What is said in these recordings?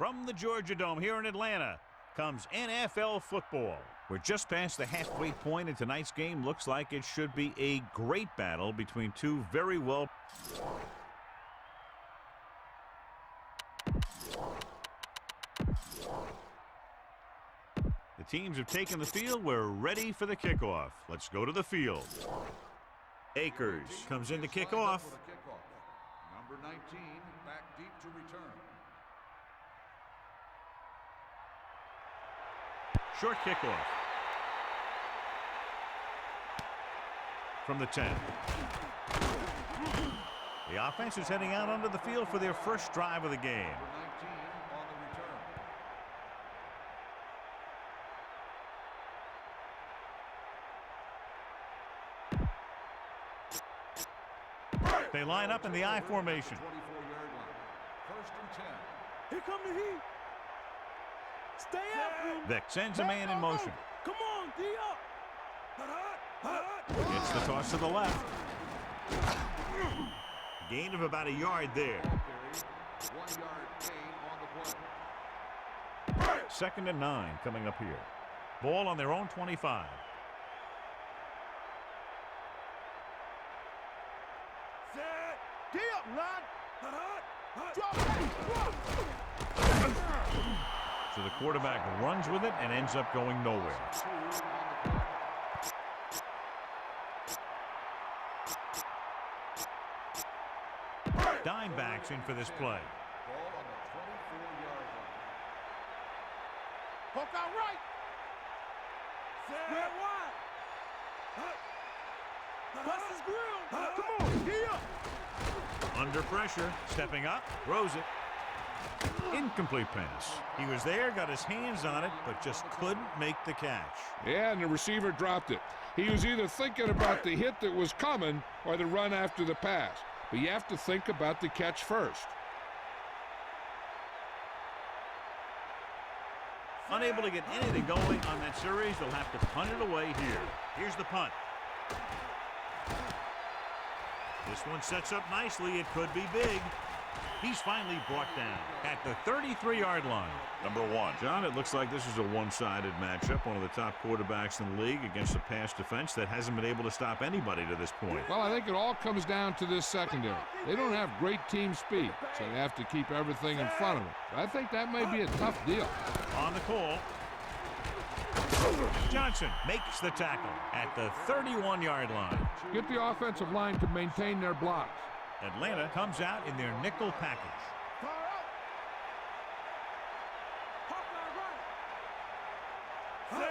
From the Georgia Dome here in Atlanta comes NFL football. We're just past the halfway point, and tonight's game looks like it should be a great battle between two very well. The teams have taken the field. We're ready for the kickoff. Let's go to the field. Akers comes in to kick off. Number 19 back deep to return. Short kickoff. From the 10. The offense is heading out onto the field for their first drive of the game. Number 19 on the return. They line up in the I formation. 24-yard line. First and 10. Here come the heat. Stay after him. Vic sends a man in motion. Come on, D up. Gets the toss to the left. Gain of about a yard there. 1-yard gain on the play. 2nd and 9 coming up here. Ball on their own 25. Set. D up, lad. So the quarterback runs with it and ends up going nowhere. Dime backs in for this play. Ball on the 24-yard line. Poke out right. Spread wide. Bust his grill. Come on, D up. Under pressure, stepping up, throws it. Incomplete pass. He was there, got his hands on it, but just couldn't make the catch. Yeah, and the receiver dropped it. He was either thinking about the hit that was coming or the run after the pass. But you have to think about the catch first. Unable to get anything going on that series, they'll have to punt it away here. Here's the punt. This one sets up nicely. It could be big. He's finally brought down at the 33-yard line. Number 1. John, it looks like this is a one-sided matchup. One of the top quarterbacks in the league against a pass defense that hasn't been able to stop anybody to this point. Well, I think it all comes down to this secondary. They don't have great team speed, so they have to keep everything in front of them. But I think that may be a tough deal. On the call, Johnson makes the tackle at the 31-yard line. Get the offensive line to maintain their blocks. Atlanta comes out in their nickel package.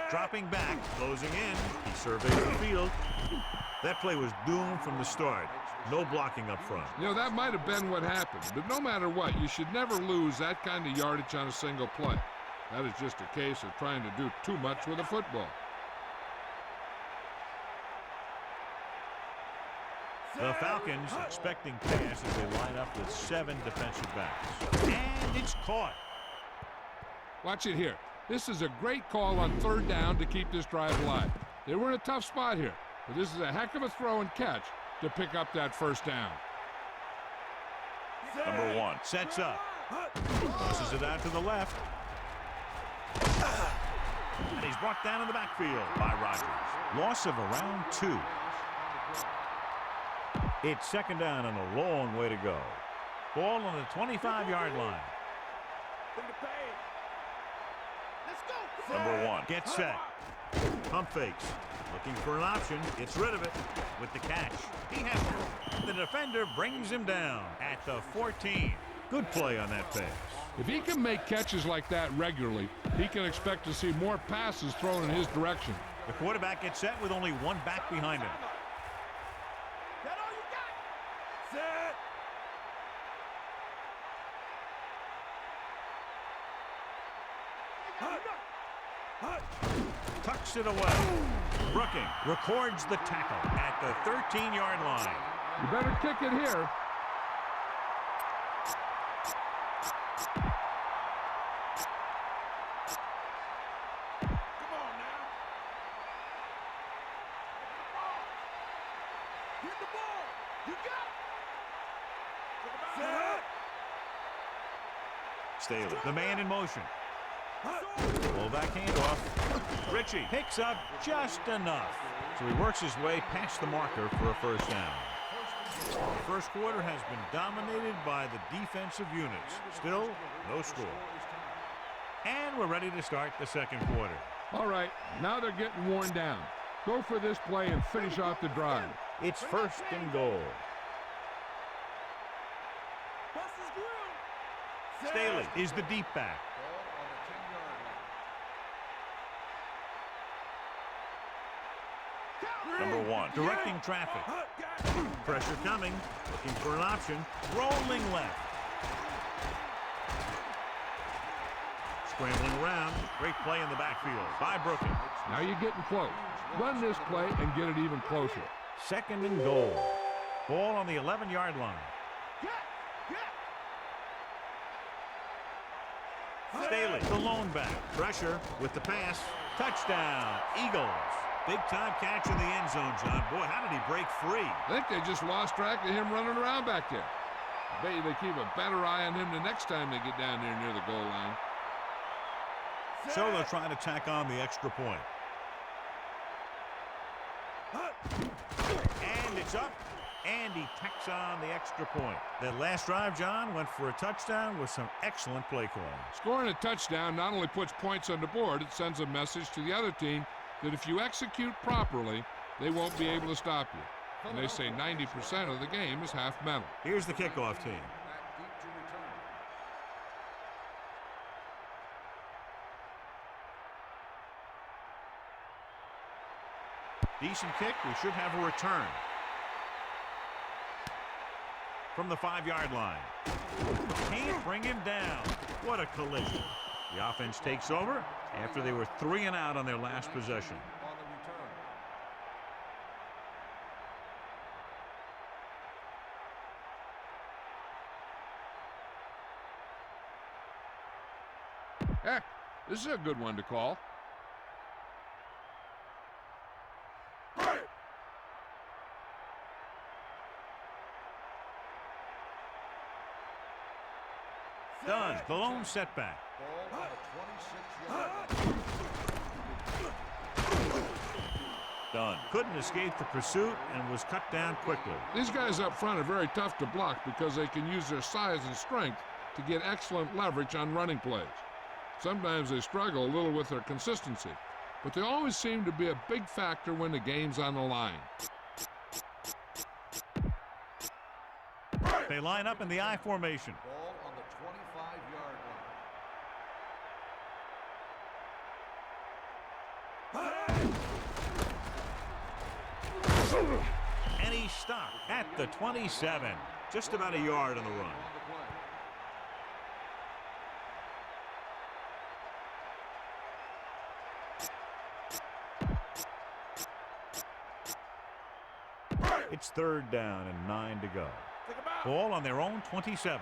Dropping back, closing in. He surveys the field. That play was doomed from the start. No blocking up front. You know, that might have been what happened, but no matter what, you should never lose that kind of yardage on a single play. That is just a case of trying to do too much with a football. The Falcons expecting pass as they line up with 7 defensive backs. And it's caught. Watch it here. This is a great call on 3rd down to keep this drive alive. They were in a tough spot here, but this is a heck of a throw and catch to pick up that 1st down. Number 1 sets up. Tosses it out to the left. And he's brought down in the backfield by Rodgers. Loss of around 2. It's 2nd down and a long way to go. Ball on the 25-yard line. Number 1 gets set. Pump fakes. Looking for an option. Gets rid of it with the catch. He has it. The defender brings him down at the 14. Good play on that pass. If he can make catches like that regularly, he can expect to see more passes thrown in his direction. The quarterback gets set with only 1 back behind him. Tucks it away. Brooking records the tackle at the 13-yard line. You better kick it here. Come on now. Hit the ball. You got it. Staley, the man in motion. Fullback handoff. Ritchie picks up just enough. So he works his way past the marker for a first down. The first quarter has been dominated by the defensive units. Still, no score. And we're ready to start the second quarter. All right, now they're getting worn down. Go for this play and finish off the drive. It's first and goal. Staley is the deep back. Number 1, directing traffic. Pressure coming, looking for an option, rolling left. Scrambling around, great play in the backfield by Brookins. Now you're getting close. Run this play and get it even closer. Second and goal. Ball on the 11-yard line. Staley, the lone back. Pressure with the pass. Touchdown, Eagles. Big-time catch in the end zone, John. Boy, how did he break free? I think they just lost track of him running around back there. I bet you they keep a better eye on him the next time they get down there near the goal line. So they're trying to tack on the extra point. And it's up. And he tacks on the extra point. That last drive, John, went for a touchdown with some excellent play calling. Scoring a touchdown not only puts points on the board, it sends a message to the other team that if you execute properly, they won't be able to stop you. And they say 90% of the game is half mental. Here's the kickoff team. Decent kick. We should have a return. From the 5-yard line. Can't bring him down. What a collision. The offense takes over after they were 3 and out on their last possession. Heck, this is a good one to call. Done. The lone setback. Done. Couldn't escape the pursuit and was cut down quickly. These guys up front are very tough to block because they can use their size and strength to get excellent leverage on running plays. Sometimes they struggle a little with their consistency, but they always seem to be a big factor when the game's on the line. They line up in the I formation. Ball on the 25-yard line. And he's stopped at the 27. Just about a yard on the run. It's third down and 9 to go. Ball on their own 27.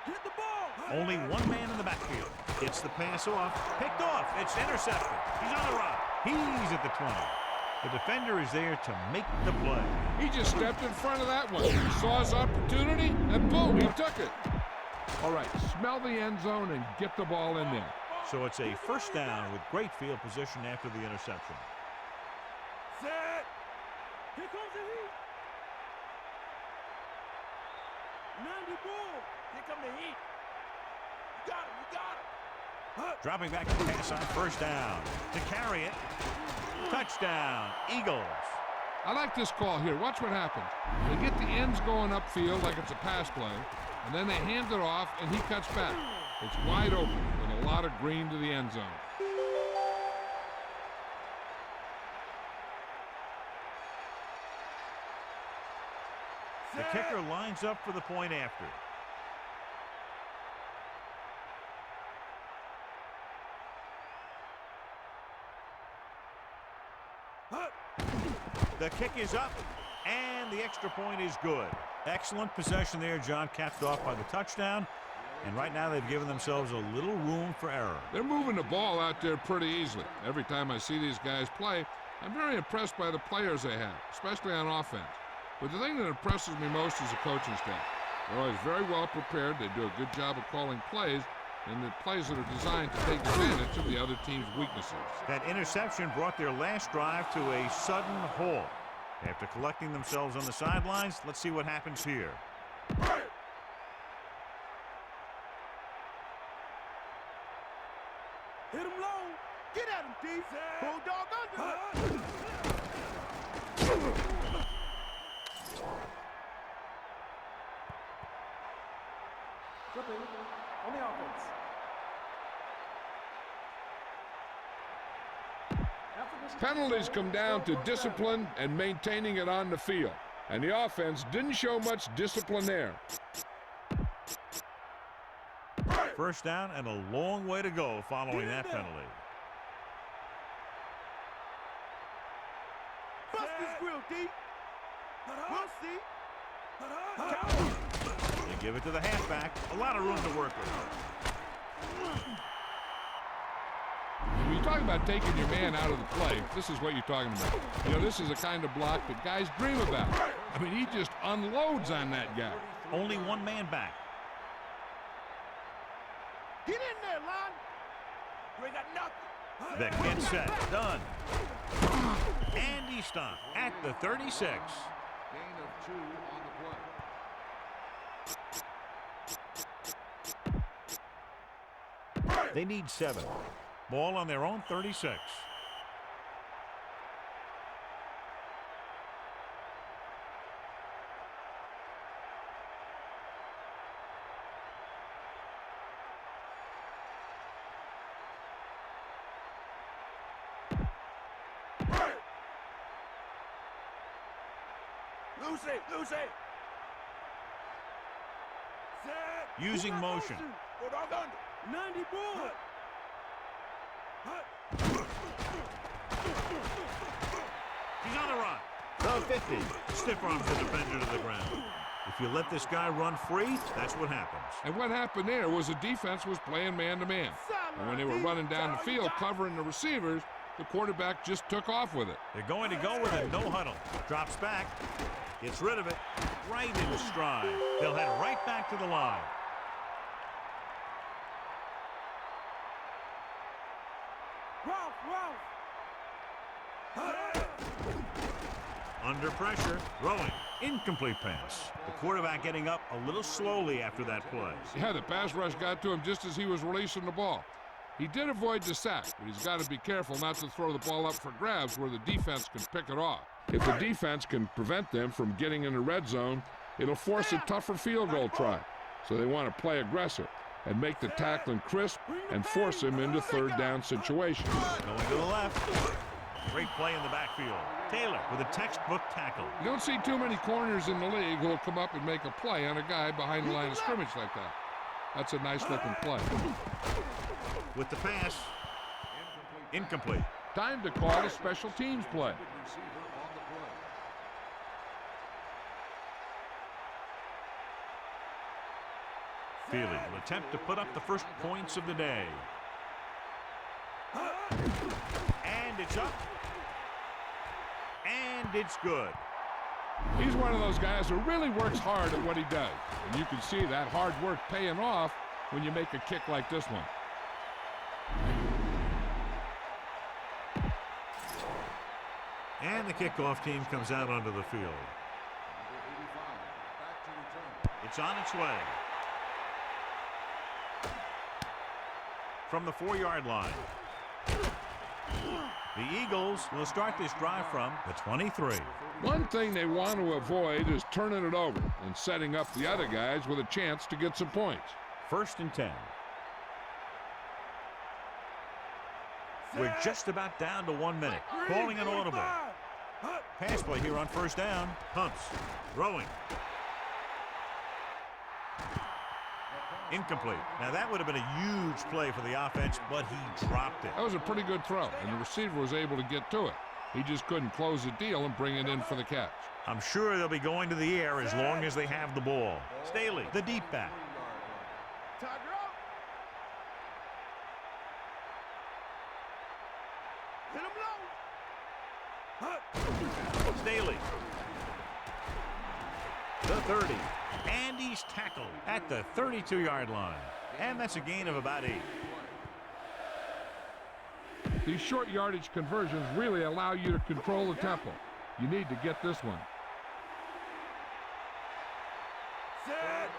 Get the ball. Only one man in the backfield. Gets the pass off. Picked off. It's intercepted. He's on the run. He's at the 20. The defender is there to make the play. He just stepped in front of that one. He saw his opportunity, and boom, he took it. All right, smell the end zone and get the ball in there. So it's a first down with great field position after the interception. Set. Here comes the heat. 90 ball. Here come the heat. You got him. You got him. Dropping back to pass on first down. To carry it. Touchdown, Eagles. I like this call here. Watch what happens. They get the ends going upfield like it's a pass play, and then they hand it off, and he cuts back. It's wide open with a lot of green to the end zone. The kicker lines up for the point after. The kick is up, and the extra point is good. Excellent possession there, John, capped off by the touchdown. And right now they've given themselves a little room for error. They're moving the ball out there pretty easily. Every time I see these guys play, I'm very impressed by the players they have, especially on offense. But the thing that impresses me most is the coaching staff. They're always very well prepared. They do a good job of calling plays, and the plays that are designed to take advantage of the other team's weaknesses. That interception brought their last drive to a sudden halt. After collecting themselves on the sidelines, let's see what happens here. Hit him low. Get at him, D. Bulldog under. On the offense. Penalties come down to discipline and maintaining it on the field. And the offense didn't show much discipline there. First down and a long way to go following that penalty. Bust his grill, D. We'll see. They give it to the halfback. A lot of room to work with. When you talk about taking your man out of the play, this is what you're talking about. You know, this is the kind of block that guys dream about. I mean, he just unloads on that guy. Only one man back. Get in there, Lon. You ain't got nothing. Vic gets set. Done. And he stopped at the 36. Gain of 2 on the play. They need 7. Ball on their own 36. Lucy. Using motion. Bulldog under. 90 bull. He's on the run. The 50. Stiff arms the defender to the ground. If you let this guy run free, that's what happens. And what happened there was the defense was playing man-to-man. And when they were running down the field covering the receivers, the quarterback just took off with it. They're going to go with a no huddle. Drops back. Gets rid of it. Right in stride. They'll head right back to the line. Under pressure, throwing, incomplete pass. The quarterback getting up a little slowly after that play. Yeah, the pass rush got to him just as he was releasing the ball. He did avoid the sack, but he's got to be careful not to throw the ball up for grabs where the defense can pick it off. If the defense can prevent them from getting in the red zone, it'll force a tougher field goal try. So they want to play aggressive and make the tackling crisp and force him into third down situations. Going to the left. Great play in the backfield. Taylor with a textbook tackle. You don't see too many corners in the league who will come up and make a play on a guy behind the line of scrimmage like that. That's a nice-looking play. With the pass. Incomplete. Time to call a special teams play. Feely will attempt to put up the first points of the day. And it's up. And it's good. He's one of those guys who really works hard at what he does. And you can see that hard work paying off when you make a kick like this one. And the kickoff team comes out onto the field. It's on its way. From the 4-yard line. The Eagles will start this drive from the 23. One thing they want to avoid is turning it over and setting up the other guys with a chance to get some points. 1st and 10. We're just about down to 1 minute. Calling an audible. Pass play here on 1st down. Pumps. Throwing. Incomplete. Now that would have been a huge play for the offense, but he dropped it. That was a pretty good throw, and the receiver was able to get to it. He just couldn't close the deal and bring it in for the catch. I'm sure they'll be going to the air as long as they have the ball. Staley, the deep back. Hit him low. Staley. The 30. And he's tackled at the 32-yard line. And that's a gain of about 8. These short yardage conversions really allow you to control the tempo. You need to get this one. Set.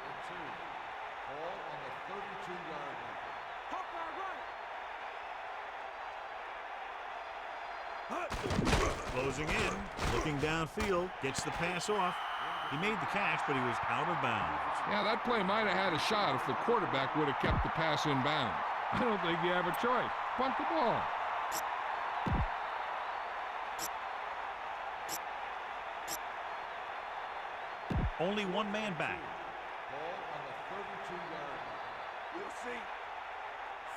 Ball on the 32-yard line. Hawkeye right. Closing in, looking downfield, gets the pass off. He made the catch, but he was out of bounds. Yeah, that play might have had a shot if the quarterback would have kept the pass in bounds. I don't think you have a choice. Punt the ball. Only one man back. Ball on the 32-yard line. We'll see.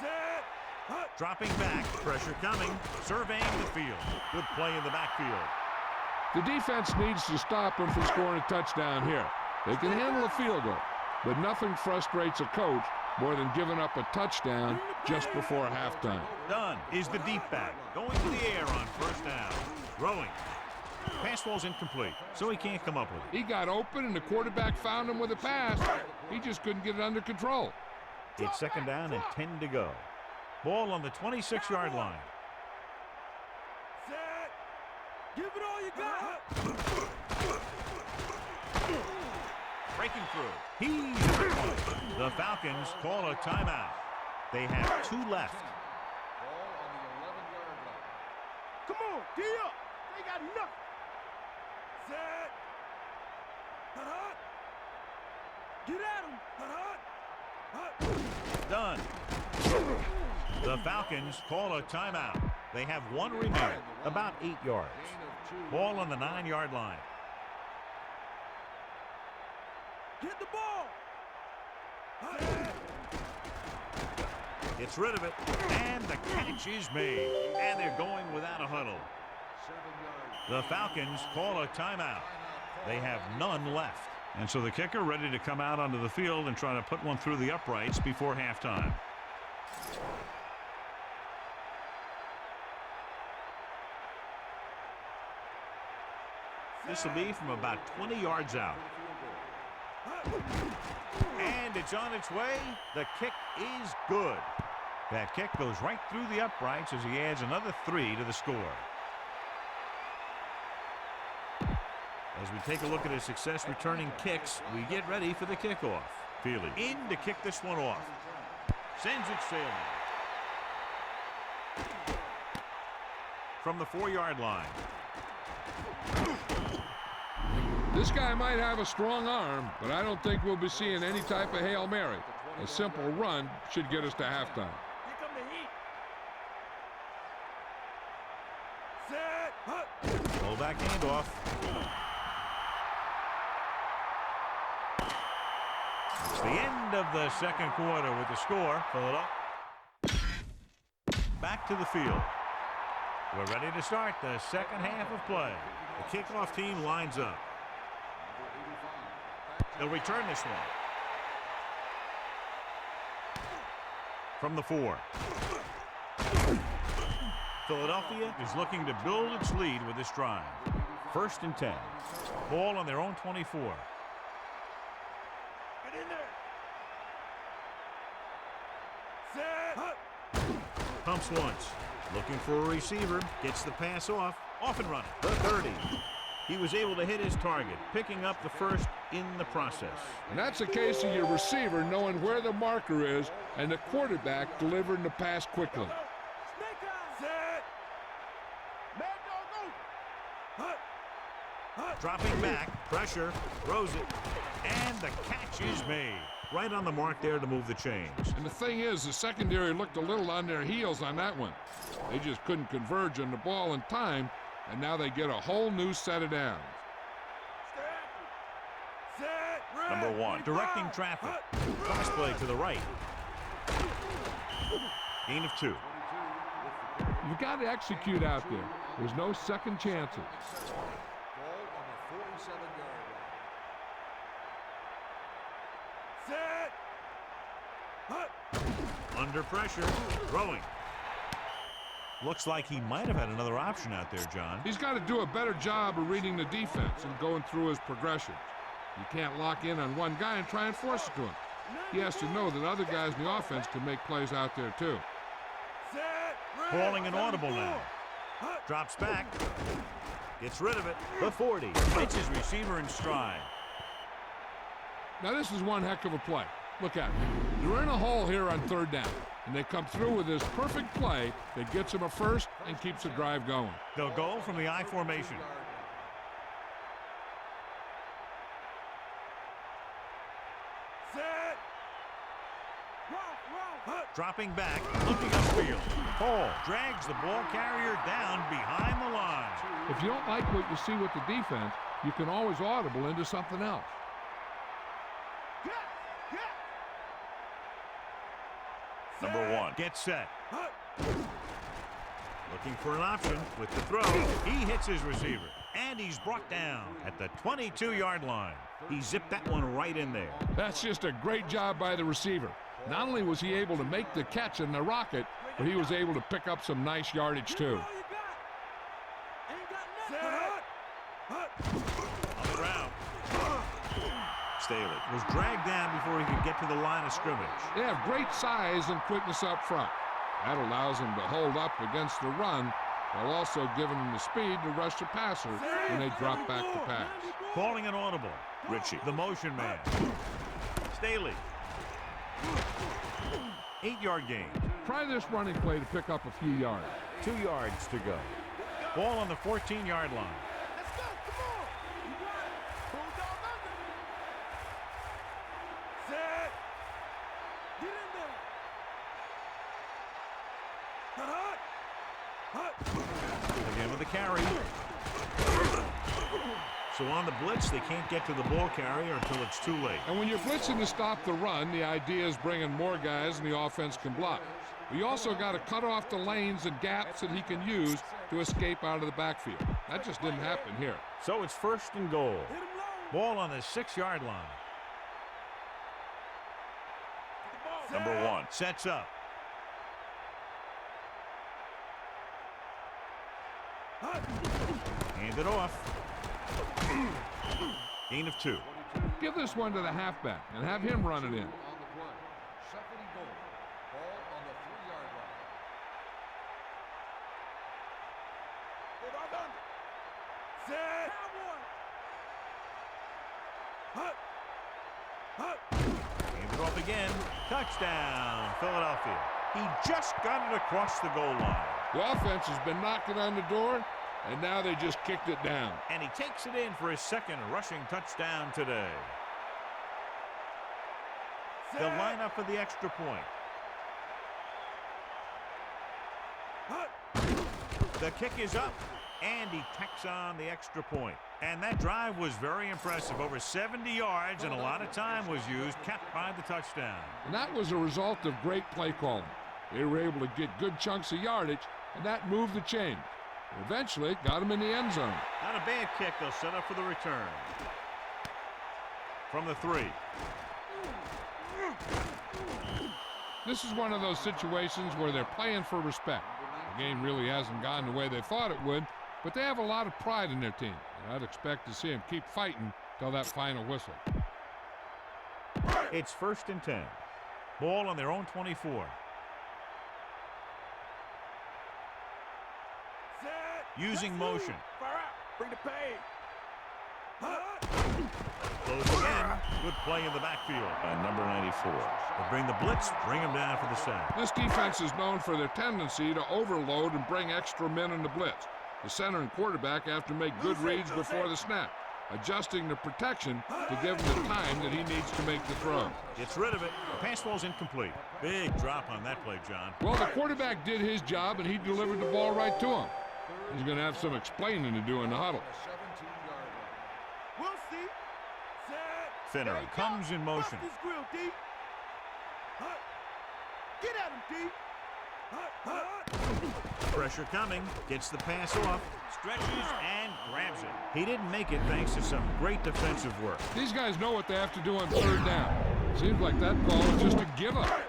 Set. Hut. Dropping back, pressure coming, surveying the field. Good play in the backfield. The defense needs to stop him from scoring a touchdown here. They can handle a field goal, but nothing frustrates a coach more than giving up a touchdown just before halftime. Dunn is the deep back, going to the air on first down. Throwing. Pass ball's incomplete, so he can't come up with it. He got open, and the quarterback found him with a pass. He just couldn't get it under control. It's second down and 10 to go. Ball on the 26-yard line. Set. Give it all you got. Breaking through. He's the Falcons call a timeout. They have 2 left. Ball on the 11-yard line. Come on, D up. They got nothing. Set. Hut. Get at him. Hut. Done. The Falcons call a timeout. They have 1 remaining, about 8 yards. Gain of 2. Ball on the 9-yard line. Get the ball. Hut. Gets rid of it, and the catch is made. And they're going without a huddle. 7 yards. The Falcons call a timeout. They have none left. And so the kicker ready to come out onto the field and try to put one through the uprights before halftime. This will be from about 20 yards out. And it's on its way. The kick is good. That kick goes right through the uprights as he adds another 3 to the score. As we take a look at his success returning kicks, we get ready for the kickoff. Feely in to kick this one off. Sends it sailing. From the 4-yard line. This guy might have a strong arm, but I don't think we'll be seeing any type of Hail Mary. A simple run should get us to halftime. Here come the heat. Set. Hut. Fullback handoff. It's the end of the second quarter with the score. Fill it up. Back to the field. We're ready to start the second half of play. The kickoff team lines up. They'll return this one. From the 4. Philadelphia is looking to build its lead with this drive. 1st and 10. Ball on their own 24. Get in there. Set. Hut. Pumps once. Looking for a receiver. Gets the pass off. Off and running. The 30. He was able to hit his target, picking up the first in the process. And that's a case of your receiver knowing where the marker is and the quarterback delivering the pass quickly. Snake eye. Set. Mad dog go. Hut. Hut. Dropping back, pressure, throws it, and the catch is made. Right on the mark there to move the chains. And the thing is, the secondary looked a little on their heels on that one. They just couldn't converge on the ball in time, and now they get a whole new set of downs. Set. Number 1, directing traffic. Cross play to the right. Gain of 2. You've got to execute out there. There's no second chances. Ball on the 47-yard line. Set. Hut. Under pressure, throwing. Looks like he might have had another option out there, John. He's got to do a better job of reading the defense and going through his progressions. You can't lock in on one guy and try and force it to him. He has to know that other guys in the offense can make plays out there too. Calling an audible now. Drops back. Gets rid of it. The 40. Hits his receiver in stride. Now this is one heck of a play. Look at it. They're in a hole here on 3rd down, and they come through with this perfect play that gets them a first and keeps the drive going. They'll go from the I formation. Dropping back, looking upfield. Hall drags the ball carrier down behind the line. If you don't like what you see with the defense, you can always audible into something else. Number 1. Get set. Looking for an option with the throw. He hits his receiver. And he's brought down at the 22-yard line. He zipped that one right in there. That's just a great job by the receiver. Not only was he able to make the catch in the rocket, but he was able to pick up some nice yardage too. On the ground. Staley was dragged down before he could get to the line of scrimmage. They have great size and quickness up front. That allows them to hold up against the run while also giving them the speed to rush the passer when they drop back to pass. Calling an audible. Ritchie, the motion man. Staley. 8-yard gain. Try this running play to pick up a few yards. 2 yards to go. Ball on the 14-yard line. Let's go, come on. You got it. Bulldog under. Set. Get in there. Hut. Again with the carry. So on the blitz, they can't get to the ball carrier until it's too late. And when you're blitzing to stop the run, the idea is bringing more guys and the offense can block. But you also got to cut off the lanes and gaps that he can use to escape out of the backfield. That just didn't happen here. So it's 1st and goal. Ball on the 6-yard line. Number 1 sets up. Hand it off. Gain of 2. Give this one to the halfback and have him run it in. On the play. 2nd and goal. Ball on the 3-yard line. Bulldog under. Set. Hut. Hand it off again. Touchdown, Philadelphia. He just got it across the goal line. The offense has been knocking on the door, and now they just kicked it down. And he takes it in for his 2nd rushing touchdown today. They'll line up for the extra point. The kick is up, and he tacks on the extra point. And that drive was very impressive. Over 70 yards, and a lot of time was used, capped by the touchdown. And that was a result of great play calling. They were able to get good chunks of yardage, and that moved the chain. Eventually, got him in the end zone. Not a bad kick. They'll set up for the return. From the 3. This is one of those situations where they're playing for respect. The game really hasn't gone the way they thought it would, but they have a lot of pride in their team. And I'd expect to see them keep fighting till that final whistle. It's 1st and 10. Ball on their own 24. Using motion. Fire out. Bring the pain. Close again. Good play in the backfield by number 94. They bring the blitz, bring him down for the sack. This defense is known for their tendency to overload and bring extra men in the blitz. The center and quarterback have to make good reads before the snap, adjusting the protection to give him the time that he needs to make the throw. Gets rid of it. The pass ball's incomplete. Big drop on that play, John. Well, the quarterback did his job, and he delivered the ball right to him. He's going to have some explaining to do in the huddle. 17-yard line. We'll see. Set. Finner There you comes go. in motion. Bust his grill, D. Hut. Get at him, D. Hut. Pressure coming. Gets the pass off. Stretches and grabs it. He didn't make it thanks to some great defensive work. These guys know what they have to do on 3rd down. Seems like that call is just a give-up.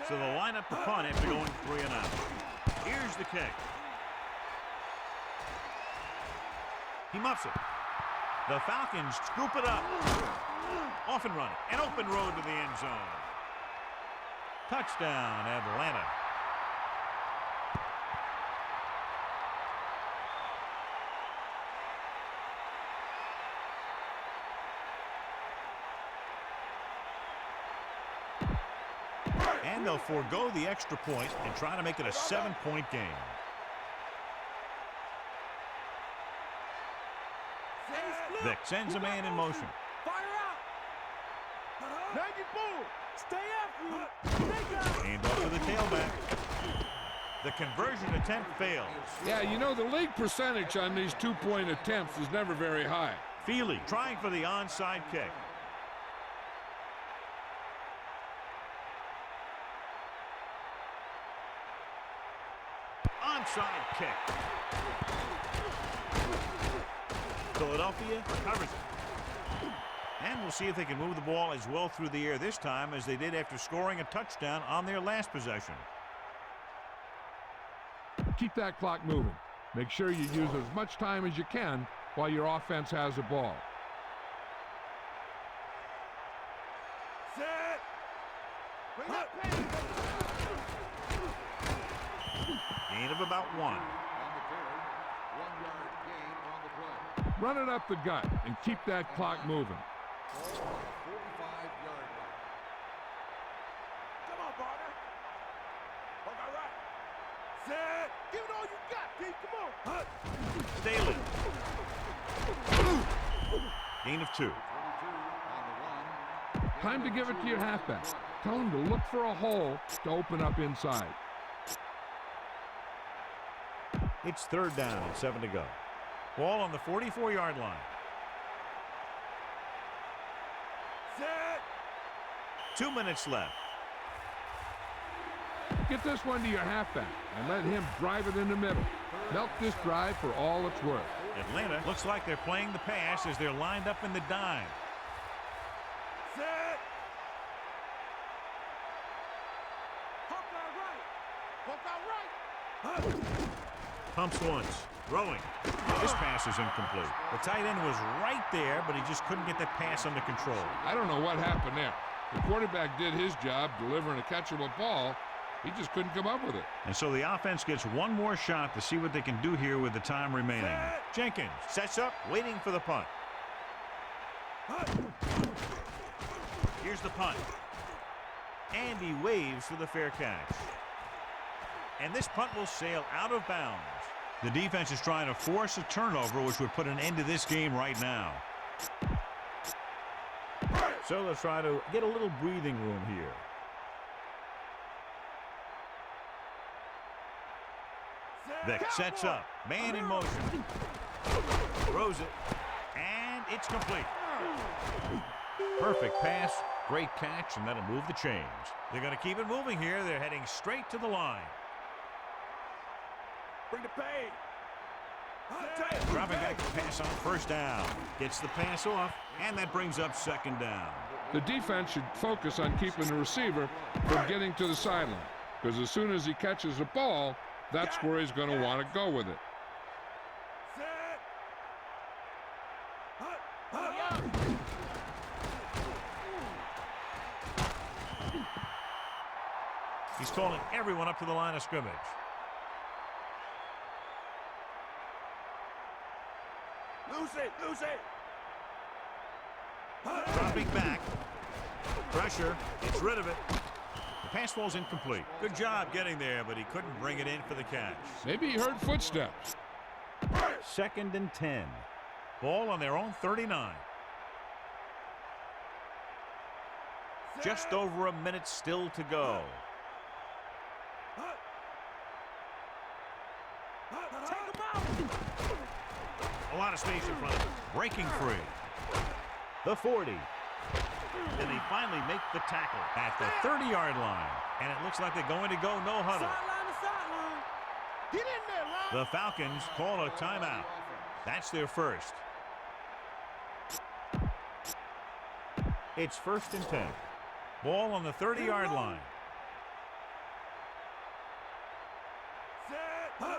So they'll line up the punt after going 3 and out. Here's the kick. He muffs it. The Falcons scoop it up. Off and running. An open road to the end zone. Touchdown, Atlanta. And they'll forego the extra point and try to make it a 7-point game. Vic sends a man in motion. Fire out. Maggie Bull. Stay after him. And off to the tailback. The conversion attempt failed. Yeah, you know, the league percentage on these two-point attempts is never very high. Feely trying for the onside kick. Onside kick. Philadelphia recovers it. And we'll see if they can move the ball as well through the air this time as they did after scoring a touchdown on their last possession. Keep that clock moving. Make sure you use as much time as you can while your offense has the ball. Set. Bring that pain. Gain of about 1. On the carry, 1 yard gain on the play. Run it up the gut and keep that clock moving. 45-yard line. Come on, partner. Work all right. Set. Give it all you got, D. Come on. Staley. Gain of 2. 22 on the 1. Time to give it to your halfback. Tell him to look for a hole to open up inside. It's 3rd down and 7 to go. Ball on the 44-yard line. Set. 2 minutes left. Get this one to your halfback and let him drive it in the middle. Milk this drive for all it's worth. Atlanta looks like they're playing the pass as they're lined up in the dime. Set. Hawk out right. Hawk out right. Pumps once. Throwing. This pass is incomplete. The tight end was right there, but he just couldn't get that pass under control. I don't know what happened there. The quarterback did his job delivering a catchable ball. He just couldn't come up with it. And so the offense gets one more shot to see what they can do here with the time remaining. Jenkins sets up, waiting for the punt. Here's the punt. And he waves for the fair catch. And this punt will sail out of bounds. The defense is trying to force a turnover, which would put an end to this game right now. So let's try to get a little breathing room here. Vic sets up. Man in motion. Throws it. And it's complete. Perfect pass. Great catch, and that'll move the chains. They're going to keep it moving here. They're heading straight to the line. Bring the pain. Dropping back to pass on 1st down. Gets the pass off, and that brings up 2nd down. The defense should focus on keeping the receiver from getting to the sideline, because as soon as he catches the ball, that's where he's going to want to go with it. He's calling everyone up to the line of scrimmage. Lose it. Dropping back. Pressure. Gets rid of it. The pass ball's incomplete. Good job getting there, but he couldn't bring it in for the catch. Maybe he heard footsteps. 2nd and 10. Ball on their own 39. Just over a minute still to go. Take him out. A lot of space in front of him. Breaking free. The 40. And they finally make the tackle at the 30-yard line. And it looks like they're going to go no huddle. Sideline to sideline. Get in there, Ron. The Falcons call a timeout. That's their first. It's 1st and 10. Ball on the 30-yard line. Set.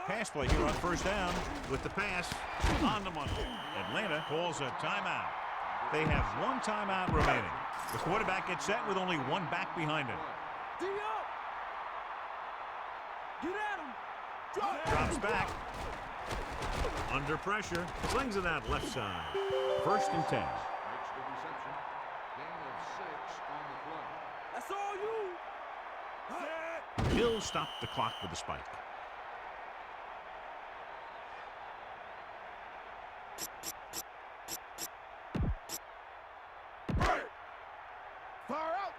pass play here on first down with the pass on the money. Atlanta calls a timeout. They have one timeout remaining. The quarterback gets set with only one back behind him. D up. Get at him. Drops back. Under pressure. Flings it out left side. First and 10. Makes the reception. Gain of 6 on the play. That's all you. He'll stop the clock with the spike. Fire out.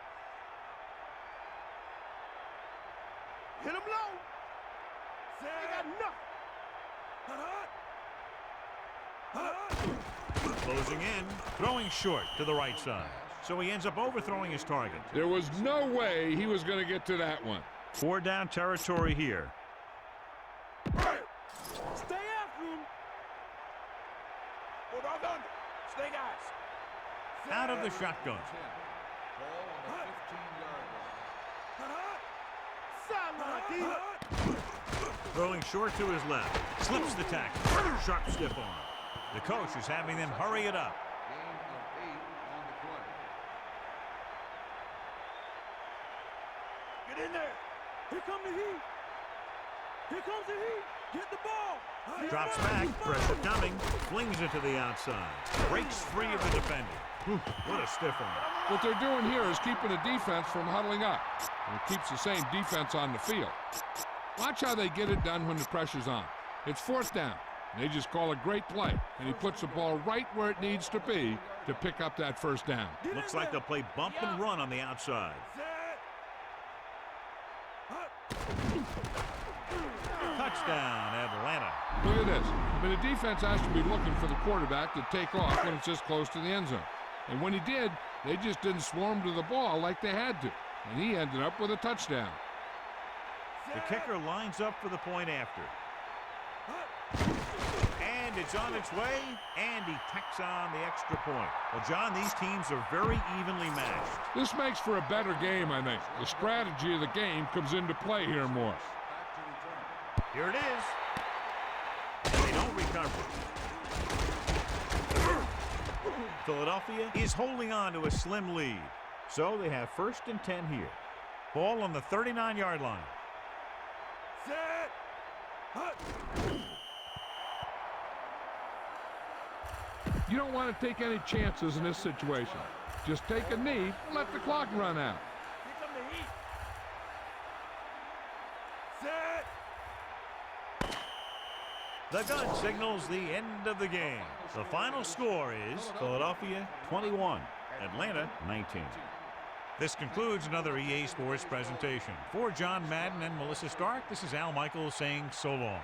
Hit him low. They got nothing. Closing in. Throwing short to the right side. So he ends up overthrowing his target. There was no way he was going to get to that one. 4 down territory here. Stay after him. Hold on. Stay guys. Out of the shotgun. 10. Ball on the 15-yard line. Sideline, Throwing short to his left. Slips the tackle. Sharp stiff arm. The coach is having them hurry it up. Gain of 8 on the play. Get in there. Here comes the heat. Here comes the heat. Get the ball. Drops back. Pressure coming. Flings it to the outside. Breaks free of the defender. What a stiff arm. What they're doing here is keeping the defense from huddling up. And it keeps the same defense on the field. Watch how they get it done when the pressure's on. It's 4th down. And they just call a great play. And he puts the ball right where it needs to be to pick up that first down. Looks like they'll play bump and run on the outside. Touchdown, Atlanta. Look at this. I mean, the defense has to be looking for the quarterback to take off when it's this close to the end zone. And when he did, they just didn't swarm to the ball like they had to. And he ended up with a touchdown. The kicker lines up for the point after. And it's on its way, and he tacks on the extra point. Well, John, these teams are very evenly matched. This makes for a better game, I think. The strategy of the game comes into play here more. Here it is. And they don't recover. Philadelphia is holding on to a slim lead. So they have first and 10 here. Ball on the 39-yard line. Set. You don't want to take any chances in this situation. Just take a knee and let the clock run out. Here come the heat. Set. The gun signals the end of the game. The final score is Philadelphia 21, Atlanta 19. This concludes another EA Sports presentation. For John Madden and Melissa Stark, this is Al Michaels saying so long.